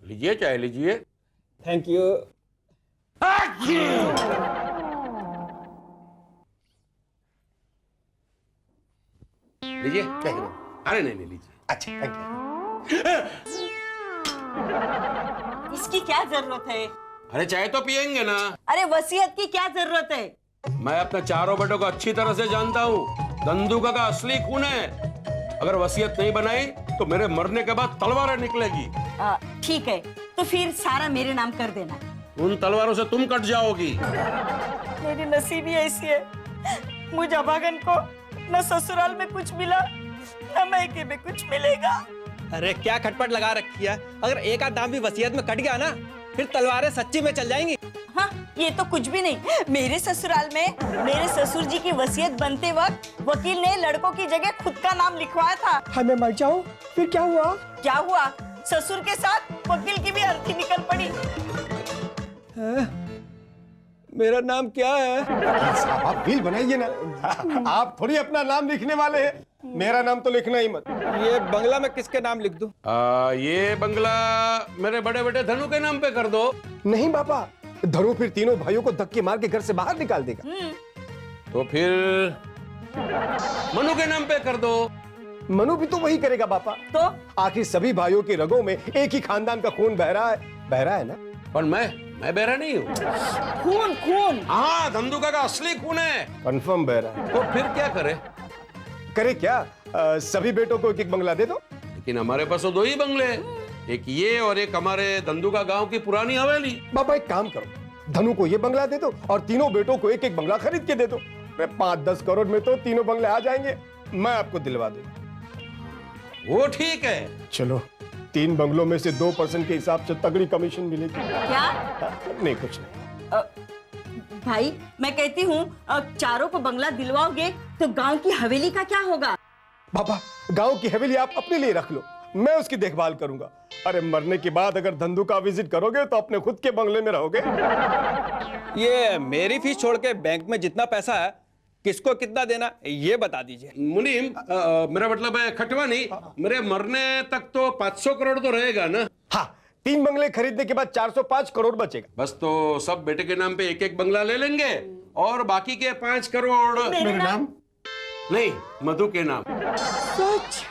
लीजिए, चाय लीजिए। Thank you. लीजिए। अरे नहीं लीजिए। अच्छा थैंक यू। इसकी क्या जरूरत है? अरे चाय तो पियेंगे ना। अरे वसीयत की क्या जरूरत है? मैं अपने चारों बेटों को अच्छी तरह से जानता हूँ। धंधुका का असली खून है। अगर वसीयत नहीं बनाई तो मेरे मरने के बाद तलवारें निकलेगी। ठीक है, तो फिर सारा मेरे नाम कर देना। उन तलवारों से तुम कट जाओगी। मेरी नसीबी ऐसी है, मुझे अभागन को न ससुराल में कुछ मिला न मैके में कुछ मिलेगा। अरे क्या खटपट लगा रखी है, अगर एक आध दाम भी वसीयत में कट गया ना फिर तलवारें सच्ची में चल जाएंगी। हाँ, ये तो कुछ भी नहीं। मेरे ससुराल में मेरे ससुर जी की वसीयत बनते वक्त वकील ने लड़कों की जगह खुद का नाम लिखवाया था। हाँ मैं मर जाऊं फिर क्या हुआ? क्या हुआ? ससुर के साथ वकील की भी अर्थी निकल पड़ी। मेरा नाम क्या है? साहब आप बिल बनाइए ना। आप थोड़ी अपना नाम लिखने वाले हैं। मेरा नाम तो लिखना ही मत। ये बंगला में किसके नाम लिख दूं? ये बंगला मेरे बड़े बेटे धनु के नाम पे कर दो। नहीं पापा, धनु फिर तीनों भाइयों को धक्के मार के घर से बाहर निकाल देगा। तो फिर मनु के नाम पे कर दो। मनु भी तो वही करेगा पापा। तो आखिर सभी भाइयों की रगों में एक ही खानदान का खून बह रहा है ना। पर मैं बहरा नहीं हूँ। खून खून। हाँ, धंधुका का असली खून है। कंफर्म बह रहा है। तो फिर क्या करे? करे क्या? सभी बेटों को एक एक बंगला दे दो। लेकिन हमारे पास तो दो ही बंगले हैं, एक ये और एक हमारे धंधुका गांव की पुरानी हवेली। पापा एक काम करो, धनु को ये बंगला दे दो और तीनों बेटों को एक एक बंगला खरीद के दे दो। 5-10 करोड़ में तो तीनों बंगले आ जाएंगे। मैं आपको दिलवा दूंगा। वो ठीक है। चलो 3 बंगलों में से 2% के हिसाब से तगड़ी कमीशन मिलेगी। क्या? नहीं कुछ नहीं। भाई मैं कहती हूँ, चारों को बंगला दिलवाओगे तो गांव की हवेली का क्या होगा? पापा गांव की हवेली आप अपने लिए रख लो, मैं उसकी देखभाल करूंगा। अरे मरने के बाद अगर धंधु का विजिट करोगे तो अपने खुद के बंगले में रहोगे। ये मेरी फीस छोड़ के बैंक में जितना पैसा है किसको कितना देना ये बता दीजिए। मुनीम, मेरा मतलब है खटवा नहीं, मेरे मरने तक तो 500 करोड़ तो रहेगा ना। हाँ, 3 बंगले खरीदने के बाद 405 करोड़ बचेगा। बस तो सब बेटे के नाम पे एक एक बंगला ले लेंगे और बाकी के 5 करोड़ मेरे नाम? नहीं, मधु के नाम। सच?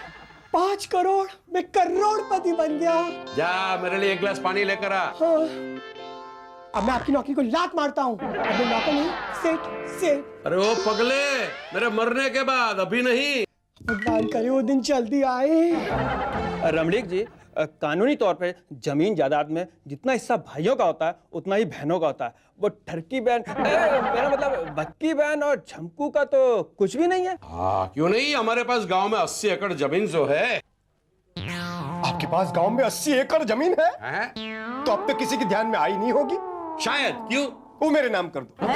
5 करोड़ में करोड़पति बन गया। जा मेरे लिए एक गिलास पानी लेकर आ। हाँ। अब मैं आपकी नौकरी को लात मारता हूँ। अब नौकर नहीं, सेठ। अरे वो पगले, मेरे मरने के बाद, अभी नहीं। भगवान करे वो दिन जल्दी आए। रमणीक जी, कानूनी तौर पे जमीन जायदाद में जितना हिस्सा भाइयों का होता है उतना ही बहनों का होता है। वो ठरकी बहन, मेरा मतलब बक्की बहन और झमकू का तो कुछ भी नहीं है। हाँ क्यों नहीं, हमारे पास गांव में 80 एकड़ जमीन जो है। आपके पास गांव में 80 एकड़ जमीन है? तो अब तक किसी के ध्यान में आई नहीं होगी शायद। क्यों? वो मेरे नाम कर दो।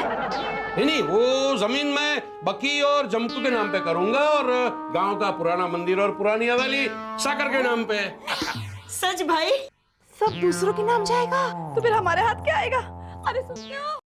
नहीं, वो जमीन मैं बकी और जमकू के नाम पे करूंगा और गांव का पुराना मंदिर और पुरानी हवेली साकर के नाम पे। सच भाई? सब दूसरों के नाम जाएगा तो फिर हमारे हाथ क्या आएगा? अरे सुन क्या?